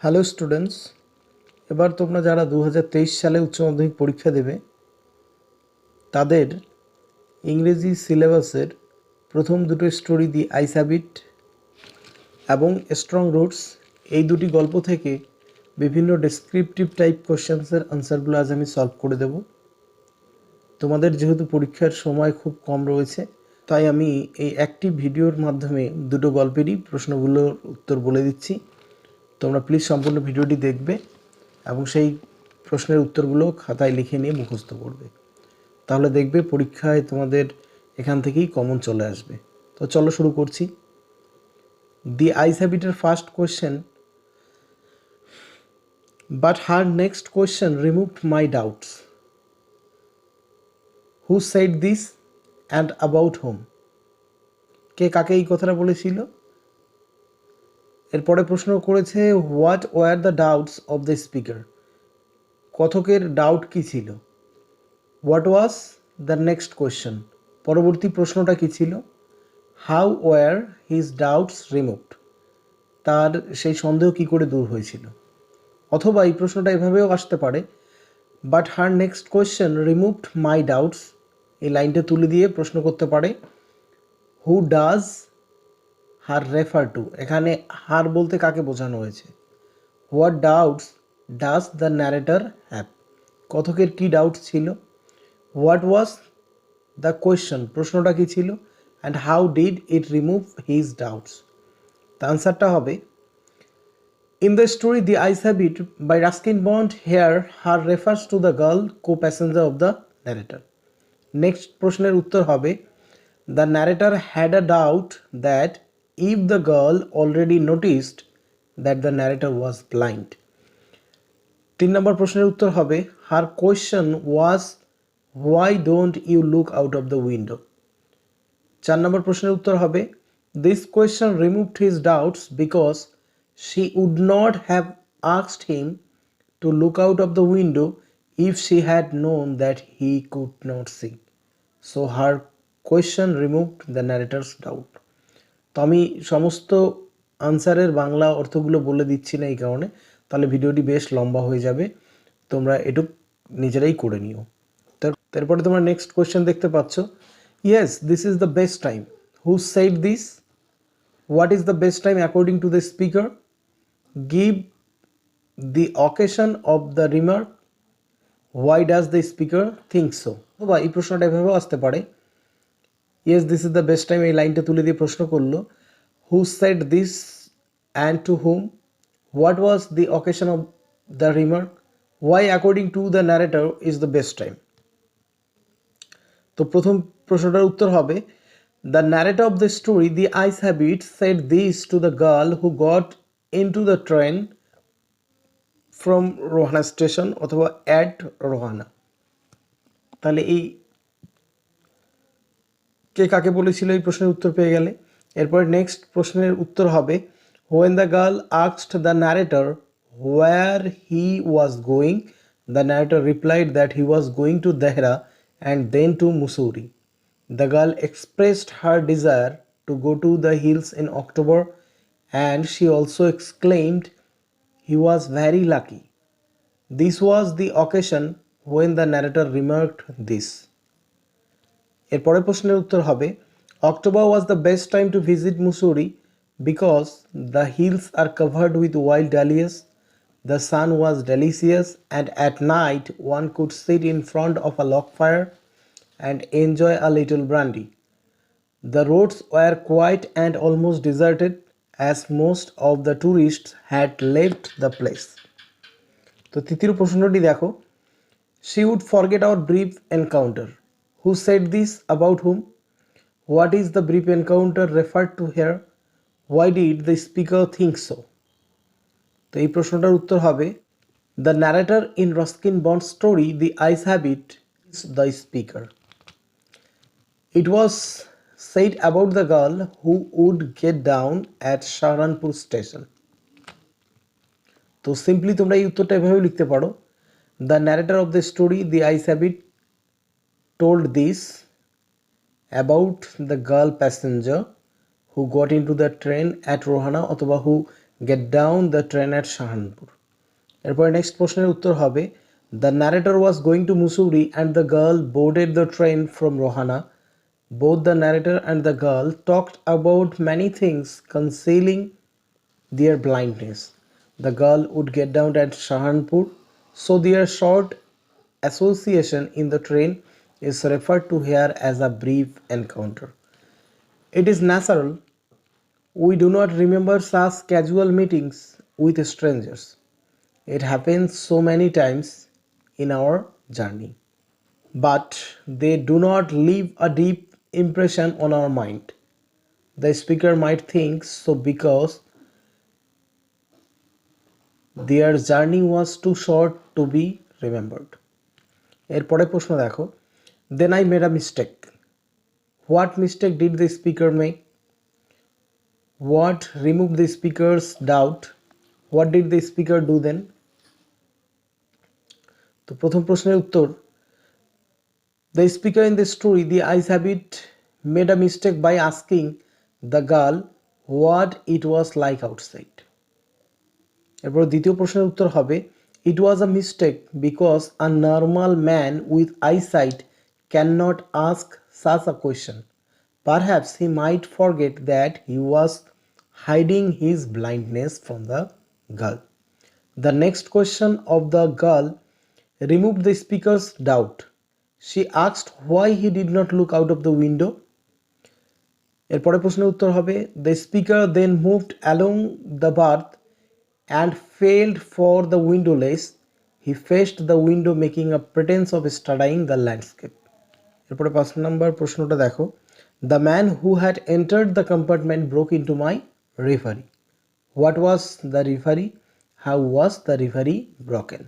Hello students, এবার তোমরা যারা 2023 সালে উচ্চ মাধ্যমিক পরীক্ষা দেবে তাদের ইংরেজি সিলেবাসের প্রথম দুটো স্টোরি দি আইস হ্যাবিট এবং স্ট্রং রুটস এই দুটি গল্প থেকে বিভিন্ন ডেসক্রিপটিভ টাইপ কোশ্চেন্সের আনসারগুলো আজ আমি সলভ করে দেব। তোমাদের যেহেতু পরীক্ষার সময় খুব কম রয়েছে, তাই আমি এই একটি ভিডিওর মাধ্যমে দুটো গল্পেরই প্রশ্নগুলোর উত্তর বলে দিচ্ছি। তোমরা প্লিজ সম্পূর্ণ ভিডিওটি দেখবে এবং সেই প্রশ্নের উত্তরগুলো খাতায় লিখে নিয়ে মুখস্থ করবে, তাহলে দেখবে পরীক্ষায় তোমাদের এখান থেকেই কমন চলে আসবে। তো চলো শুরু করছি। দি আইস হ্যাবিটের first question, but her next question removed my doubts. Who said this and about whom? কে কাকে এই কথাটা বলেছিল? এরপরে প্রশ্ন করেছে, what were the doubts of the speaker? কথকের ডাউট কী ছিল? What was the next question? পরবর্তী প্রশ্নটা কী ছিল? How were his doubts removed? তার সেই সন্দেহ কী করে দূর হয়েছিল? অথবা এই প্রশ্নটা এভাবেও আসতে পারে, but her next question removed my doubts. এই লাইনটা তুলে দিয়ে প্রশ্ন করতে পারে, who does her refer to? এখানে হার বলতে কাকে বোঝানো হয়েছে? What doubts does the narrator have? কথকের কী ডাউটস ছিল? What was the question? প্রশ্নটা কী ছিল? And how did it remove his doubts? The আনসারটা হবে, in the story The Ice Habit by Ruskin Bond, here her refers to the girl co-passenger of the narrator. Next প্রশ্নের উত্তর হবে, the narrator had a doubt that if the girl already noticed that the narrator was blind. 3 নম্বর প্রশ্নের উত্তর হবে, her question was why don't you look out of the window? 4 নম্বর প্রশ্নের উত্তর হবে, this question removed his doubts because she would not have asked him to look out of the window if she had known that he could not see. So her question removed the narrator's doubt. তো আমি সমস্ত আনসারের বাংলা অর্থগুলো বলে দিচ্ছি না এই কারণে, তাহলে ভিডিওটি বেশ লম্বা হয়ে যাবে, তোমরা এটুক নিজেরাই করে নিও। তারপরে তোমরা নেক্সট কোয়েশ্চেন দেখতে পাচ্ছ, yes this is the best time. Who said this? What is the best time according to the speaker? Give the occasion of the remark. Why does the speaker think so? বা এই প্রশ্নটা এভাবেও আসতে পারে, yes this is the best time, এই লাইনটা তুলে দিয়ে প্রশ্ন করলো, who said this and to whom? What was the occasion of the remark? Why according to the narrator is the best time? তো প্রথম প্রশ্নটার উত্তর হবে, the narrator of the story The Ice Habit said this to the girl who got into the train from Rohana station অথবা at Rohana. তাহলে এই কে কাকে বলেছিল এই প্রশ্নের উত্তর পেয়ে গেলে। এরপরে নেক্সট প্রশ্নের উত্তর হবে, when the girl asked the narrator where he was going, the narrator replied that he was going to Dehra and then to Mussoorie. The girl expressed her desire to go to the hills in October and she also exclaimed he was very lucky. This was the occasion when the narrator remarked this. এরপরের প্রশ্নের উত্তর হবে, October was the best time to visit Mussoorie because the hills are covered with wild dahlias, the sun was delicious, and at night one could sit in front of a log fire and enjoy a little brandy. The roads were quiet and almost deserted as most of the tourists had left the place. তো তৃতীয় প্রশ্নটি দেখো, she would forget our brief encounter. Who said this about whom? What is the brief encounter referred to here? Why did the speaker think so? তো এই প্রশ্নটার উত্তর হবে, the narrator in Ruskin Bond's story The Ice Habit is the speaker. It was said about the girl who would get down at Saharanpur station. তো simply তোমরা এই উত্তরটা এভাবে লিখতে পারো, the narrator of the story the eyes habit told this about the girl passenger who got in to the train at Rohana, অথবা who get down the train at Sahanpur. এরপরে next প্রশ্নের উত্তর হবে the narrator was going to Mussoorie and the girl boarded the train from Rohana. Both the narrator and the girl talked about many things concealing their blindness. The girl would get down at Sahanpur, so their short association in the train is referred to here as a brief encounter. It is natural we do not remember such casual meetings with strangers. It happens so many times in our journey, but they do not leave a deep impression on our mind. The speaker might think so because their journey was too short to be remembered. এরপরে প্রশ্ন দেখো, then I made a mistake. What mistake did the speaker make? What removed the speaker's doubt? What did the speaker do then? তো প্রথম প্রশ্নের উত্তর, the speaker in the story the ice habit made a mistake by asking the girl what it was like outside. এরপর দ্বিতীয় প্রশ্নের উত্তর হবে, it was a mistake because a normal man with eyesight cannot ask such a question. Perhaps he might forget that he was hiding his blindness from the girl. The next question of the girl removed the speaker's doubt. She asked why he did not look out of the window. এরপরে প্রশ্নের উত্তর হবে, the speaker then moved along the berth and failed for the windowless. He faced the window making a pretense of studying the landscape. এরপরে 5 নম্বর প্রশ্নটা দেখো, the man who had entered the compartment broke into my reverie. What was the reverie? How was the reverie broken?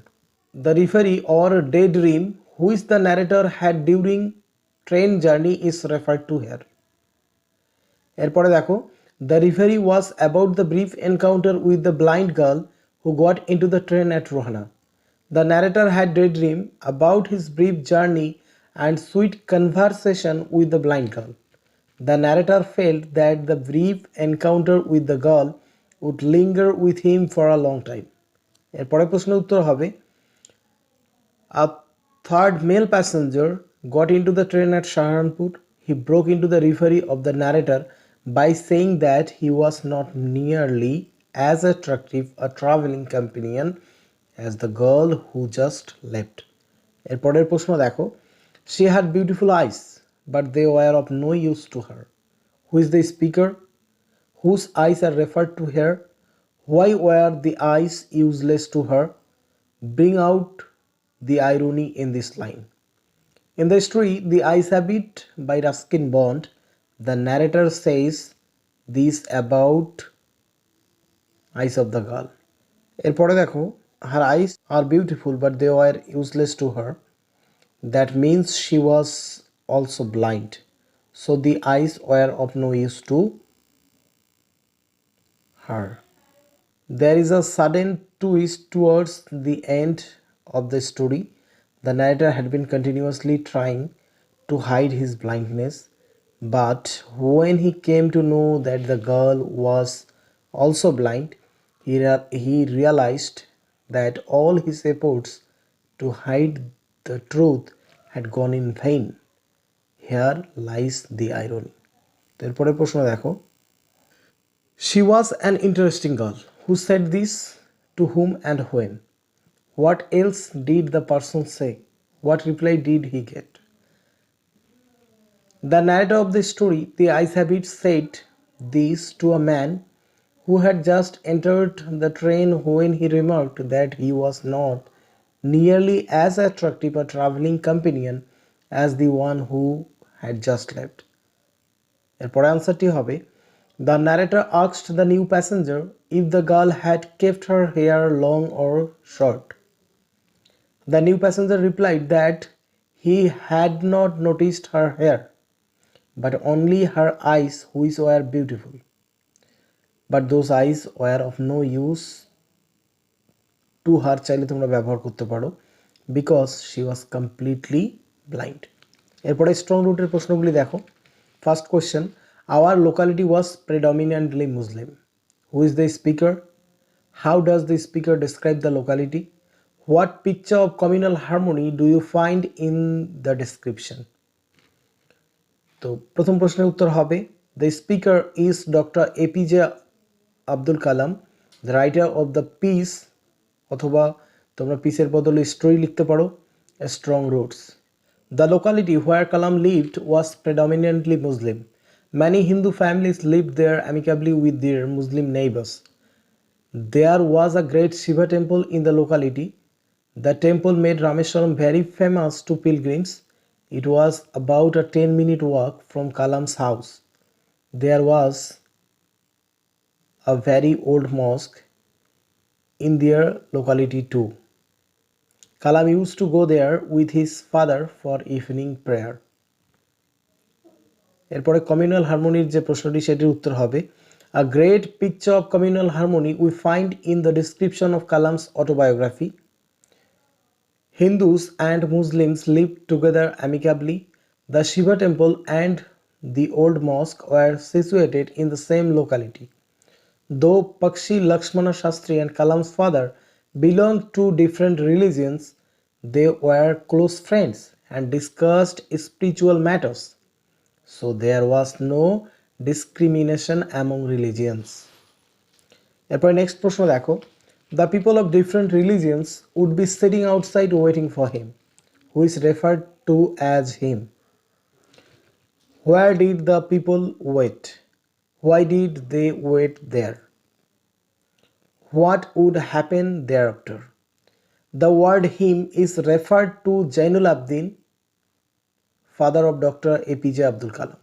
The reverie or daydream which the narrator had during train journey is referred to here. এরপরে দেখো, the reverie was about the brief encounter with the blind girl who got into the train at Rohana. The narrator had daydream about his brief journey and sweet conversation with the blind girl. The narrator felt that the brief encounter with the girl would linger with him for a long time. এরপরে প্রশ্নের উত্তর হবে, a third male passenger got into the train at Saharanpur. He broke into the reverie of the narrator by saying that he was not nearly as attractive a traveling companion as the girl who just left. এরপরের প্রশ্ন দেখো, she had beautiful eyes but they were of no use to her. Who is the speaker? Whose eyes are referred to here? Why were the eyes useless to her? Bring out the irony in this line. In the story The Ice Habit by Ruskin Bond, the narrator says this about eyes of the girl. এরপরে দেখো, her eyes are beautiful but they were useless to her. That means she was also blind, so the eyes were of no use to her. There is a sudden twist towards the end of the story. The narrator had been continuously trying to hide his blindness, but when he came to know that the girl was also blind, he realized that all his efforts to hide the truth had gone in vain. Here lies the irony. এরপরে প্রশ্ন দেখো, she was an interesting girl. Who said this? To whom and when? What else did the person say? What reply did he get? The narrator of the story The Ice Habit said this to a man who had just entered the train when he remarked that he was not nearly as attractive a traveling companion as the one who had just left. এরপরে আনসারটি হবে, the narrator asked the new passenger if the girl had kept her hair long or short. The new passenger replied that he had not noticed her hair, but only her eyes, which were beautiful. But those eyes were of no use to her, চাইলে তোমরা ব্যবহার করতে পারো, because she was completely blind. এরপরে strong রুটের প্রশ্নগুলি দেখো। First question, our locality was predominantly Muslim. Who is the speaker? How does the speaker describe the locality? What picture of communal harmony do you find in the description? তো প্রথম প্রশ্নের উত্তর হবে the speaker is doctor A P J Abdul Kalam, the writer of the piece, অথবা তোমরা পিসের বদলে story লিখতে পারো, strong roots. The locality where Kalam lived was predominantly Muslim. Many Hindu families lived there amicably with their Muslim neighbors. There was a great Shiva temple in the locality. The temple made Rameswaram very famous to pilgrims. It was about a 10-minute walk from Kalam's house. There was a very old mosque in their locality too. Kalam used to go there with his father for evening prayer. এরপরে communal হারমোনির যে প্রশ্নটি সেটির উত্তর হবে a great picture of communal harmony we find in the description of Kalam's autobiography. Hindus and Muslims lived together amicably. The Shiva temple and the old mosque were situated in the same locality. Though Pakshi Lakshmana Shastri and Kalam's father belonged to different religions, they were close friends and discussed spiritual matters. So there was no discrimination among religions. এরপর next প্রশ্ন দেখো the people of different religions would be sitting outside waiting for him, who is referred to as him. Where did the people wait? Why did they wait there? What would happen there after? The word him is referred to Zainul Abdin, father of Dr. APJ Abdul Kalam.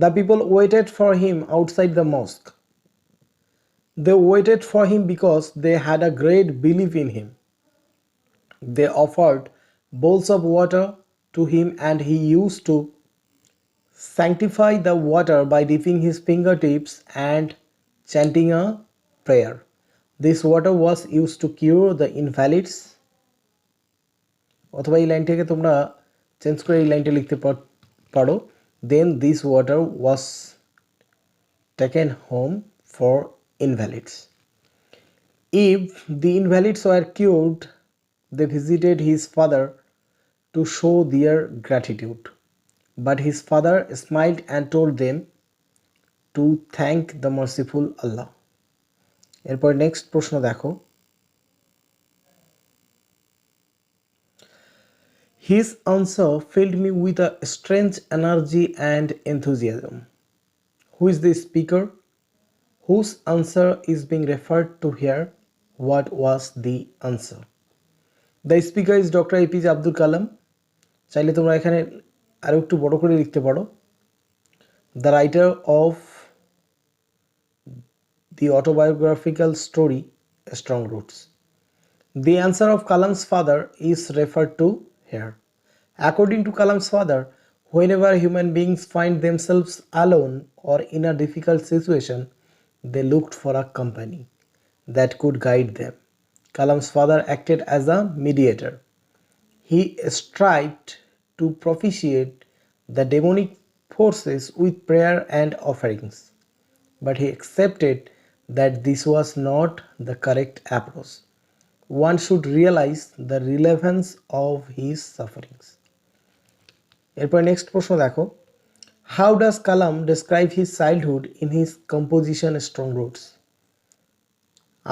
The people waited for him outside the mosque. They waited for him because they had a great belief in him. They offered bowls of water to him and he used to sanctify the water by dipping his fingertips and chanting a prayer. This water was used to cure the invalids. অথবা এই লাইনটাকে তোমরা change করে এই লাইনটা লিখতে পারো, then this water was taken home for invalids. If the invalids were cured, they visited his father to show their gratitude. But his father smiled and told them to thank the merciful Allah. এরপর next প্রশ্ন দেখো His answer filled me with a strange energy and enthusiasm. Who is the speaker? Whose answer is being referred to here? What was the answer? The speaker is Dr. APJ Abdul Kalam. চাইলে তোমরা এখানে আরো একটু বড় করে লিখতে পারো। The writer of the autobiographical story StrongRoots. The answer of Kalam's father is referred to here. According to Kalam's father, whenever human beings find themselves alone or in a difficult situation, they looked for a company that could guide them. Kalam's father acted as a mediator. He strived to propitiate the demonic forces with prayer and offerings, but he accepted that this was not the correct approach. One should realize the relevance of his sufferings. এরপর next প্রশ্ন দেখো how does Kalam describe his childhood in his composition strong roots?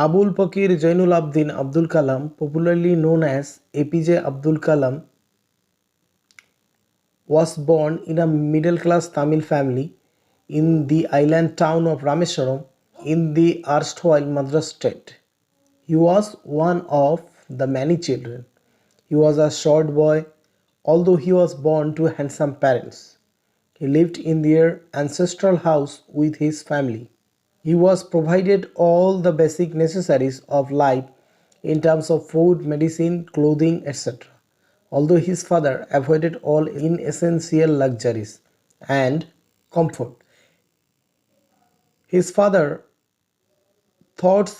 Abul Fakir Zainul Abdin Abdul Kalam, popularly known as APJ Abdul Kalam, was born in a middle-class Tamil family in the island town of Rameswaram in the erstwhile Madras state. He was one of the many children. He was a short boy, although he was born to handsome parents. He lived in their ancestral house with his family. He was provided all the basic necessaries of life in terms of food, medicine, clothing, etc. Although his father avoided all inessential luxuries and comfort, his father thoughts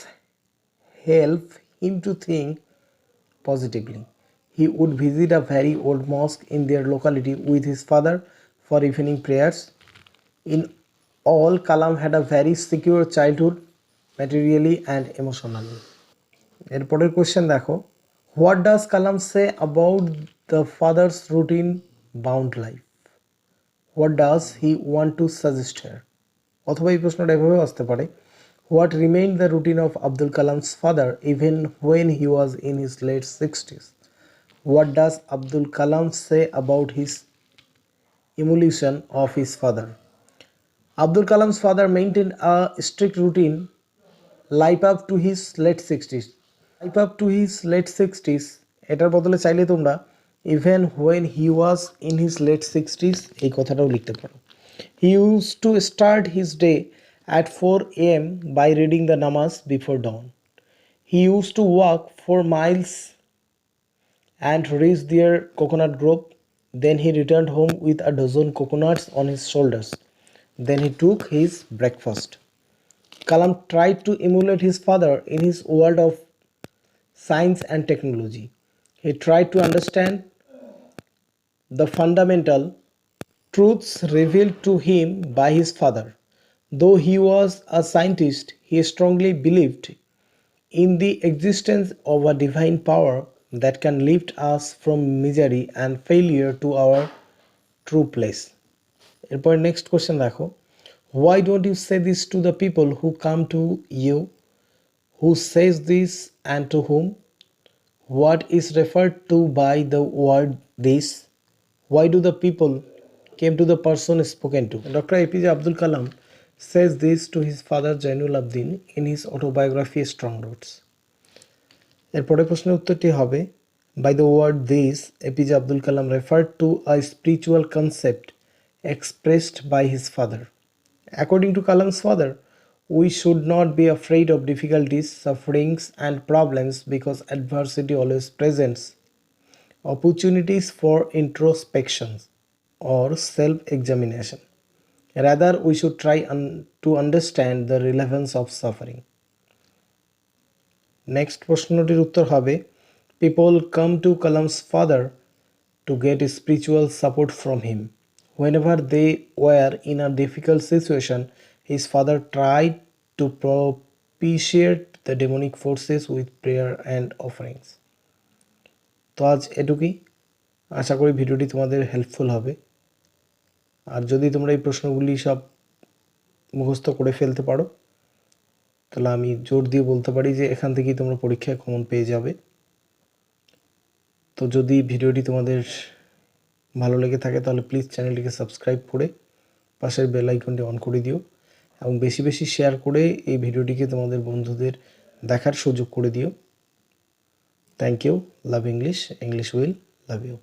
help him to think positively. He would visit a very old mosque in their locality with his father for evening prayers. In all, Kalam had a very secure childhood. Materially and emotionally. এরপরের question দেখো, what does Kalam say about the father's routine bound life? What does he want to suggest here? অথবা এই প্রশ্নটা এভাবেও আসতে পারে, what remained the routine of Abdul Kalam's father even when he was in his late 60s? What does Abdul Kalam say about his emulation of his father? Abdul Kalam's father maintained a strict routine life up to his late 60s. Life up to his late 60s এটার বদলে চাইলে তোমরা even when he was in his late 60s এই কথাটাও লিখতে পারো। He used to start his day at 4 a.m. by reading the namaz before dawn. He used to walk 4 miles and reached their coconut grove. Then he returned home with a dozen coconuts on his shoulders. Then he took his breakfast. Kalam tried to emulate his father in his world of science and technology. He tried to understand the fundamental truths revealed to him by his father. Though he was a scientist, he strongly believed in the existence of a divine power that can lift us from misery and failure to our true place. এরপর next question দেখো, why don't you say this to the people who come to you? Who says this and to whom? What is referred to by the word this? Why do the people came to the person spoken to? Dr. APJ Abdul Kalam says this to his father Jainul Abdin in his autobiography StrongRoots. এরপরের প্রশ্নের উত্তরটি হবে, by the word this, APJ Abdul Kalam referred to a spiritual concept expressed by his father. According to Kalam's father, we should not be afraid of difficulties, sufferings, and problems because adversity always presents opportunities for introspection or self-examination. Rather, we should try to understand the relevance of suffering. Next প্রশ্নটির উত্তর হবে, people come to Kalam's father to get spiritual support from him. Whenever they were in a difficult situation, his father tried to propitiate the demonic forces with prayer and offerings. তো আজ এটুকুই, আশা করি ভিডিওটি তোমাদের helpful হবে। আর যদি তোমরা এই প্রশ্নগুলি সব মুখস্থ করে ফেলতে পারো তাহলে আমি জোর দিয়ে বলতে পারি যে এখান থেকেই তোমরা পরীক্ষায় কমন পেয়ে যাবে। তো যদি ভিডিওটি তোমাদের ভালো লেগে থাকে তাহলে প্লিজ চ্যানেলটিকে সাবস্ক্রাইব করে পাশের বেল আইকনটি অন করে দিও এবং বেশি বেশি শেয়ার করে এই ভিডিওটিকে তোমাদের বন্ধুদের দেখার সুযোগ করে দিও। Thank you. Love English, English will love you.